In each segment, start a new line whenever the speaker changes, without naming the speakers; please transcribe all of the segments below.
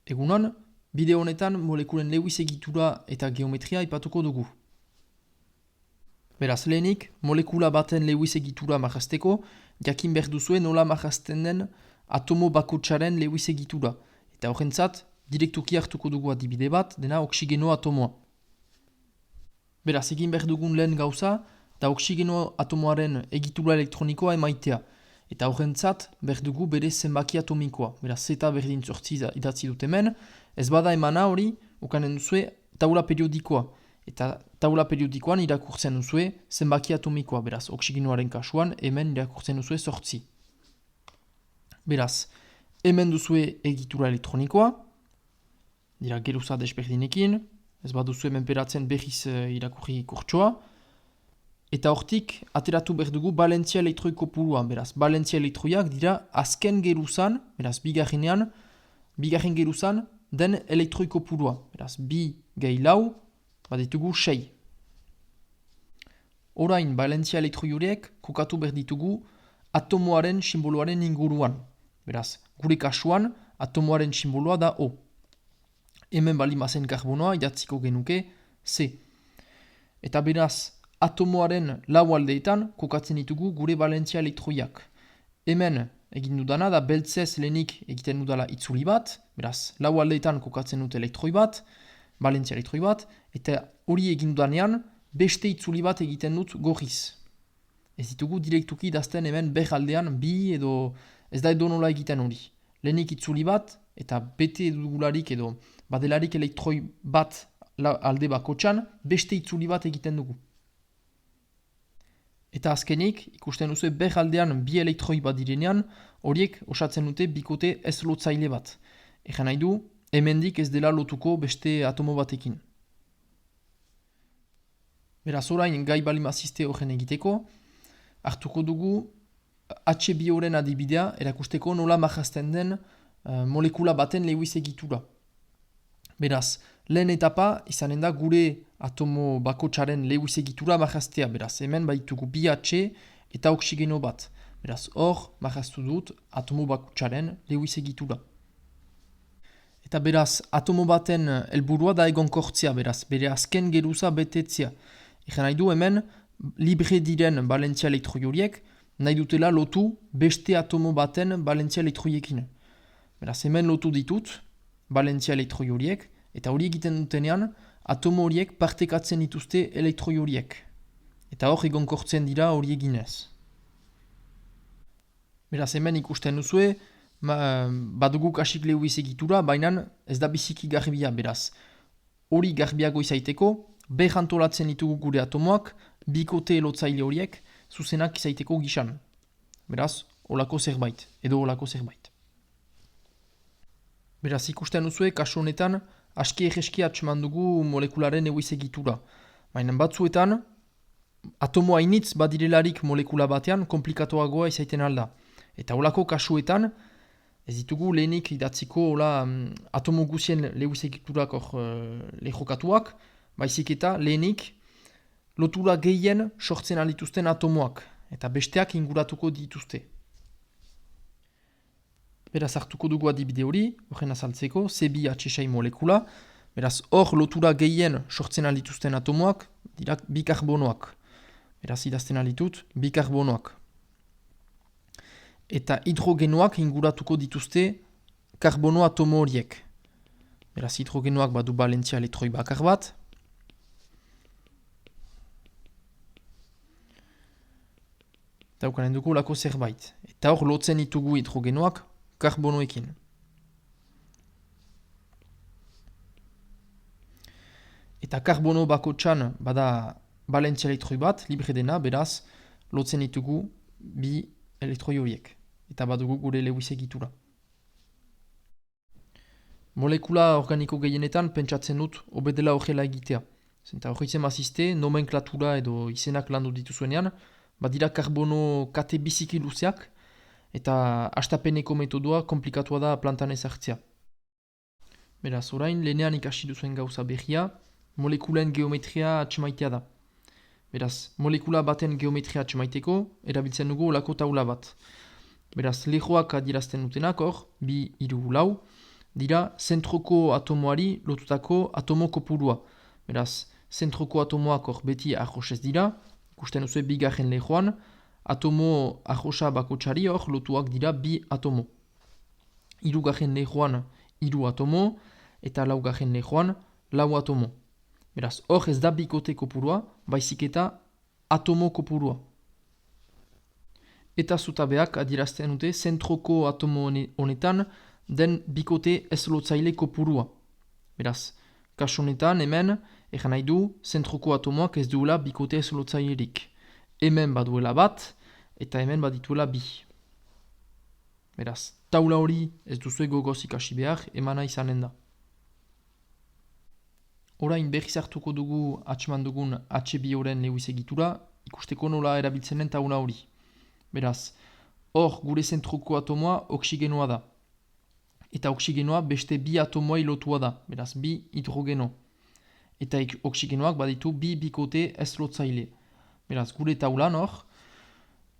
Egunon, bideo honetan molekulen Lewis egitura eta geometria aipatuko dugu. Beraz, lehenik, molekula baten Lewis egitura marrazteko, jakin behar duzue nola marrazten den atomo bakotsaren Lewis egitura. Eta horrentzat, direktuki hartuko dugu adibide bat, dena oksigeno atomoa. Beraz, egin behar dugun lehen gauza, da oksigeno atomoaren egitura elektronikoa emaitea. Eta horrentzat, behar dugu bere zenbaki atomikoa. Beraz, zeta berdin zortzi idatzi dut hemen, ez bada emana hori, ukanen duzue taula periodikoa. Eta taula periodikoan irakurtzen duzue zenbaki atomikoa. Beraz, oksigenoaren kasuan, hemen irakurtzen duzue zortzi. Beraz, hemen duzue egitura elektronikoa, dira geruza desberdinekin, ez baduzu hemen peratzen berriz irakurri kurtsoa, eta hortik, ateratu behar dugu balentzia elektroi kopurua. Beraz, balentzia elektroiak dira azken geruzan, beraz, bigarren geruzan, den elektroi kopurua. Beraz, 2 gehi 4, baditugu 6. Orain, balentzia elektroi horiek kokatu behar ditugu atomoaren simboloaren inguruan. Beraz, gure kasuan, atomoaren simboloa da O. Hemen balimazen karbonoa, idatziko genuke C. Eta beraz, atomoaren lau aldeetan kokatzen ditugu gure balentzia elektroiak. Hemen egin dudana da beltzez lehenik egiten dudala itzuli bat, beraz, lau aldeetan kokatzen dut elektroi bat, balentzia elektroi bat, eta hori egin dudanean beste itzuli bat egiten dut gorriz. Ez ditugu direktuki idazten hemen ber aldean bi edo ez da edo nola egiten hori. Lehenik itzuli bat eta bete dugularik edo badelarik elektroi bat alde bakotxan beste itzuli bat egiten dugu. Eta azkenik, ikusten duzu ber aldean bi elektroi bat direnean, horiek osatzen dute bikote ez lotzaile bat. Egan nahi du, hemendik ez dela lotuko beste atomo batekin. Beraz, orain gai balimaziste horren egiteko, hartuko dugu H2-oren adibidea erakusteko nola marrazten den molekula baten Lewis egitura. Beraz, lehen etapa izanen da gure atomo bakotsaren Lewis egitura marraztea. Beraz, hemen baitugu bi H eta oksigeno bat. Beraz, hor marraztu dut atomo bakotsaren Lewis egitura. Eta beraz, atomo baten helburua da egonkortzea, beraz, bere azken geruza betetzea. Egan nahi du hemen, libre diren balentzia elektroi horiek, nahi dutela lotu beste atomo baten balentzia elektroiekin. Beraz, hemen lotu ditut balentzia elektroi horiek, eta hori egiten dutenean, atomo horiek partekatzen dituzte elektroi horiek. Eta hor egonkortzen dira hori eginez. Beraz, hemen ikusten duzue, badugu kasik Lewis egitura, baina ez da biziki garbia, beraz. Hori garbiago izaiteko, behantolatzen ditugu gure atomoak, bikote lotzaile horiek, zuzenak izaiteko gisan. Beraz, olako zerbait, edo olako zerbait. Beraz, ikusten duzue, kasu honetan, aski egeski atseman dugu molekularen Lewis egitura. Baina batzuetan, atomoa initz badirelarik molekula batean, komplikatuagoa izaiten alda. Eta olako kasuetan, ez ditugu lehenik idatziko atomo guzien Lewis egiturak lehokatuak, baizik eta lehenik lotura gehien sortzen alituzten atomoak, eta besteak inguratuko dituzte. Beraz, hartuko dugu adibide hori, horren azaltzeko, C2H6 molekula, beraz, hor lotura gehien sortzen alituzten atomoak, dira bikarbonoak. Beraz, idazten alitut, bikarbonoak. Eta hidrogenoak inguratuko dituzte karbono atomo horiek. Beraz, hidrogenoak badu balentzia elektroi bakar bat. Eta ukanen dugu lako zerbait. Eta hor lotzen ditugu hidrogenoak karbonoekin. Eta karbono bakotxan bada balentzia elektroi bat, libre dena, beraz, lotzen ditugu bi elektroi horiek. Eta badugu gure Lewis egitura. Molekula organiko gehienetan pentsatzen dut obedela horrela egitea. Zenta hori mazizte, nomenklatura edo izenak landu dituzuenean, badira karbono kate biziki luzeak, eta hastapeneko metodoa komplikatua da plantan ezartzea. Beraz, orain, lehenean ikasi duzuen gauza berria, molekulen geometria atsemaitea da. Beraz, molekula baten geometria atxemaiteko, erabiltzen dugu olako taula bat. Beraz, lehoak adierazten dutenak hor, 2, 3, 4, dira zentroko atomoari lotutako atomo kopurua. Beraz, zentroko atomoak hor beti arrosez dira, ikusten duzu bigarren lehoan, atomo arrosa bakotsari hor lotuak dira bi atomo. Hirugarren lehoan hiru atomo, eta laugarren lehoan lau atomo. Beraz, hor ez da bikote kopurua, baizik eta atomo kopurua. Eta zutabeak adierazten dute zentroko atomo honetan den bikote ez lotzaile kopurua. Beraz, kasu honetan hemen, egan nahi du, zentroko atomoak ez duela bikote ez lotzailerik. Hemen baduela bat, eta hemen badituela bi. Beraz, taula hori ez duzu gogoz ikasi behar, emana izanen da. Orain berriz hartuko dugu atxeman dugun H2O-ren Lewis egitura, ikusteko nola erabiltzen den taula hori. Beraz, hor gure zentroko atomoa oksigenoa da. Eta oksigenoa beste bi atomoai lotua da, beraz, bi hidrogeno. Eta oksigenoak baditu bi bikote ez lotzaile. Beraz, gure taulan hor,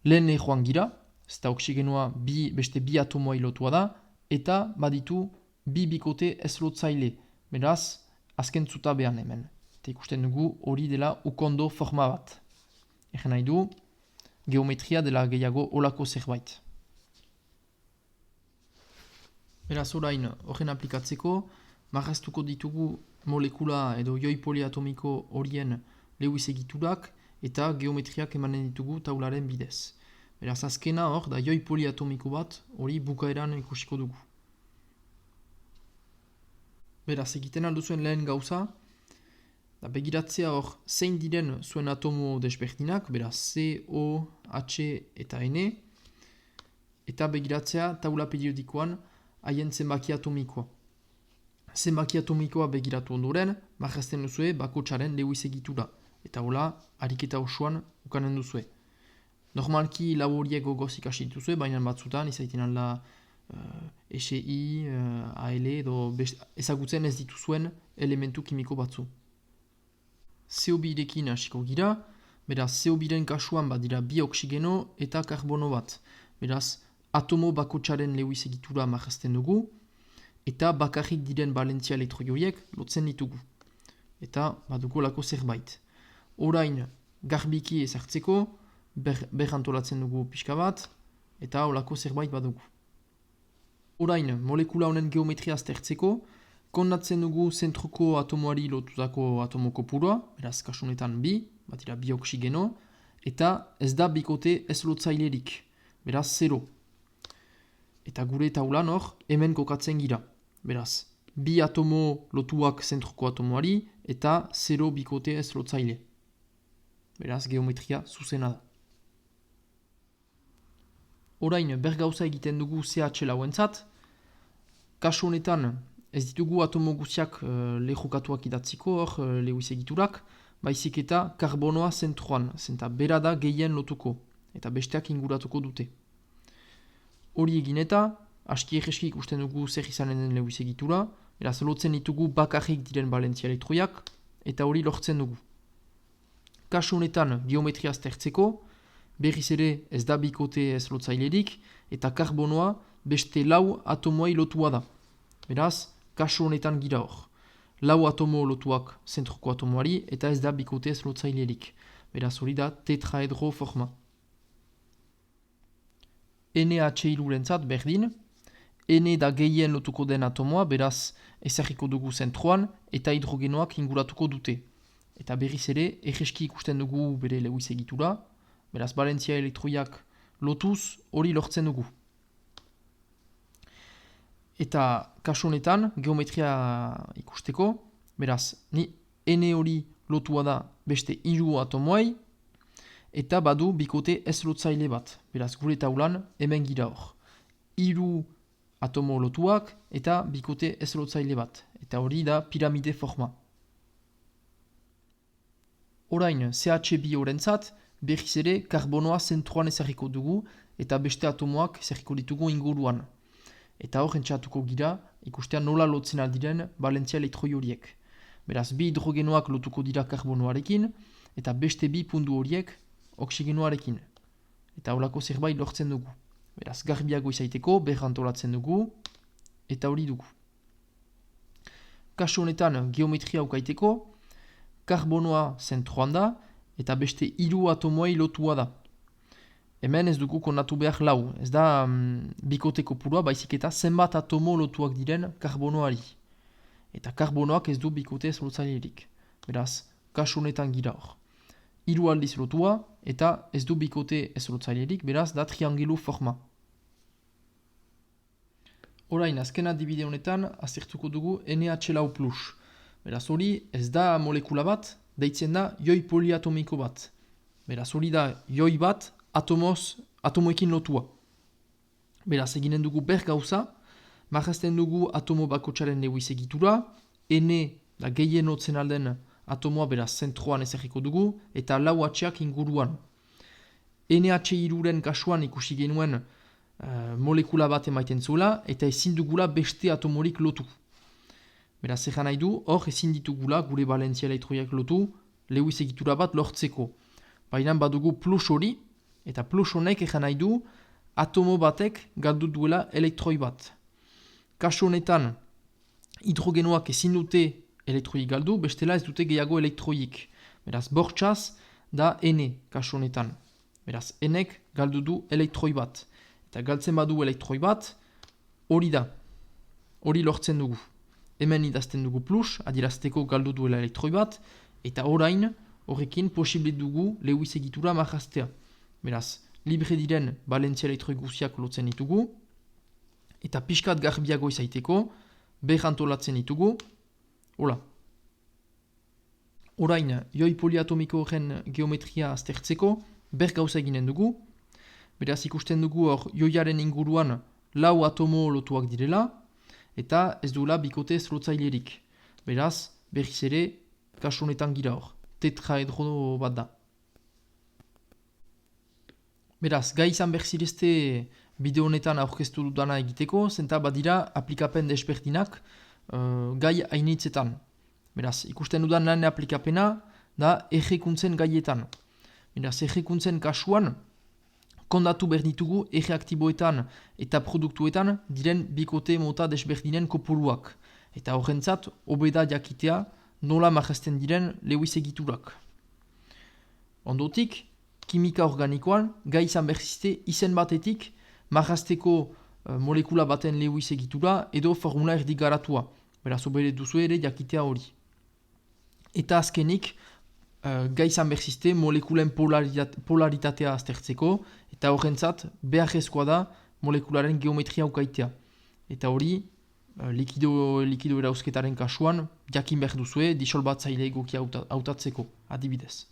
lehen lehoan gira, zeta oksigenoa beste bi atomoai lotua da, eta baditu bi bikote ez lotzaile. Beraz, azken zutabean hemen. Eta ikusten dugu hori dela ukondo forma bat. Egen nahi du, geometria dela gehiago olako zerbait. Beraz orain horren aplikatzeko, marraztuko ditugu molekula edo joi poliatomiko horien Lewis egiturak eta geometriak emanen ditugu taularen bidez. Beraz azkena hor da joi poliatomiko bat hori bukaeran ikusiko dugu. Beraz egiten alduzuen lehen gauza, da begiratzea hor zein diren zuen atomo desberdinak, beraz C, O, H eta N, eta begiratzea taula periodikoan haien zenbaki atomikoa. Zenbaki atomikoa begiratu ondoren, marrazten duzue bakotsaren Lewis egitura, eta hola, ariketa osoan ukanen duzue. Normalki lau horiek gogoz ikasi dituzue, baina batzutan izaiten alda SI, AL edo ezagutzen ez dituzuen elementu kimiko batzu. CO2-rekin hasiko gira, beraz CO2-ren kasuan badira bi oksigeno eta karbono bat. Beraz, atomo bakotsaren Lewis egitura marrazten dugu, eta bakarrik diren balentzia elektroi lotzen ditugu. Eta baduko lako zerbait. Orain, garbiki ezartzeko, berrantolatzen dugu pixka bat, eta olako zerbait badugu. Orain, molekula honen geometria aztertzeko, kondatzen dugu zentroko atomoari lotutako atomo kopurua, beraz kasunetan bi, batira bi oksigeno, eta ez da bikote ez lotzailerik, beraz 0. Eta gure taulan hor, hemen kokatzen gira. Beraz, bi atomo lotuak zentroko atomoari, eta 0 bikote ez lotzaile. Beraz, geometria zuzena da. Orain, bergauza egiten dugu CH lauentzat. Kasu honetan, ez ditugu atomo guziak lehokatuak idatziko hor, Lewis egiturak, baizik eta karbonoa zentroan, zenta bera da gehien lotuko, eta besteak inguratuko dute. Hori egin eta, aski egeski ikusten dugu zer izanen den Lewis egitura, eraz lotzen ditugu bakarrik diren balentzia elektroiak, eta hori lortzen dugu. Kasu honetan geometria aztertzeko, berriz ere ez da bikote ez lotzailerik, eta karbonoa beste lau atomoai lotua da. Beraz, kasu honetan gira hor. Lau atomo lotuak zentroko atomoari, eta ez da bikote ez lotzailerik. Beraz hori da tetraedro forma. NH3-rentzat berdin, N da gehien lotuko den atomoa, beraz ezarriko dugu zentroan, eta hidrogenoak inguratuko dute. Eta berriz ere, egeski ikusten dugu bere Lewis egitura, beraz balentzia elektroiak lotuz hori lortzen dugu. Eta kasu honetan, geometria ikusteko, beraz, N hori lotua da beste 3 atomoai, eta badu bikote ez lotzaile bat. Beraz, gure taulan hemen gira hor. 3 atomo lotuak eta bikote ez lotzaile bat. Eta hori da piramide forma. Orain, CH2-rentzat, berriz ere karbonoa zentroan ezarriko dugu eta beste atomoak ezarriko ditugu inguruan. Eta hor entzatuko gira, ikustean nola lotzen aldiren balentzia elektroi horiek. Beraz, bi hidrogenoak lotuko dira karbonoarekin, eta beste bi puntu horiek oksigenoarekin. Eta holako zerbait lortzen dugu. Beraz, garbiago izaiteko, berrantolatzen dugu, eta hori dugu. kasu honetan geometria ukaiteko, karbonoa zentroan da, eta beste 3 atomoei lotua da. Hemen ez dugu kondatu behar lau, ez da bikote kopurua, baizik eta zenbat atomo lotuak diren karbonoari. Eta karbonoak ez du bikote zolotzailerik. Beraz, kasu honetan gira hor. 3 aldiz lotua, eta ez du bikote zolotzailerik, beraz da triangelu forma. Orain, azken adibide honetan, aztertuko dugu NH4+. Beraz, hori ez da molekula bat, deitzen da joi poliatomiko bat. Beraz, hori da joi bat atomoekin lotua. Beraz, eginen dugu ber gauza, marrazten dugu atomo bakotsaren lewis egitura, N da gehien otzen alden atomoa beraz zentroan ezagiko dugu, eta lau atxeak inguruan. NH3-ren kasuan ikusi genuen molekula bat emaiten zuela, eta ezin dugula beste atomorik lotu. Beraz, egan nahi du, hor ezin ditugula gure balentzia elektroiak lotu, lewis egitura bat lortzeko. Baina badugu plus hori, eta plus honek egan nahi du, atomo batek galdu duela elektroi bat. Kasu honetan, hidrogenoak ezin dute elektroik galdu, bestela ez dute gehiago elektroik. Beraz, bortxaz da N kasu honetan. Beraz, Nek galdu du elektroi bat. Eta galtzen badu elektroi bat, hori da. Hori lortzen dugu. Hemen idazten dugu plus, adierazteko galdu duela elektroi bat, eta orain, horrekin posible dugu lewis egitura marraztea. Beraz, libre diren balentzia elektroi guziak lotzen ditugu, eta pixkat garbiago izaiteko, berantolatzen ditugu, hola. Orain, joi poliatomiko horren geometria aztertzeko, ber gauza eginen dugu, beraz ikusten dugu hor joiaren inguruan lau atomo lotuak direla, eta ez duela bikote zolotzailerik. Beraz, berriz ere, kasu honetan gira hor, tetraedro bat da. Beraz, gai izan berzirezte bideo honetan aurkeztu dudana egiteko, zenta badira aplikapen desberdinak gai hainitzetan. Beraz, ikusten dudan lan aplikapena da errekuntzen gaietan. Beraz, errekuntzen kasuan, kondatu behar ditugu erreaktiboetan eta produktuetan diren bikote mota desberdinen kopuruak. Eta horrentzat, obeda jakitea nola marrazten diren lewis egiturak. Ondotik, kimika organikoan, gai izan berziste izen batetik marrazteko molekula baten lewis egitura edo formula erdi garatua. Beraz, obede duzu ere jakitea hori. Eta azkenik, gai izan berziste molekulen polaritatea aztertzeko, eta horrentzat beharrezkoa da molekularen geometria ukaitea. Eta hori, likido erauzketaren kasuan, jakin behar duzue disolbatzaile egokia hautatzeko, adibidez.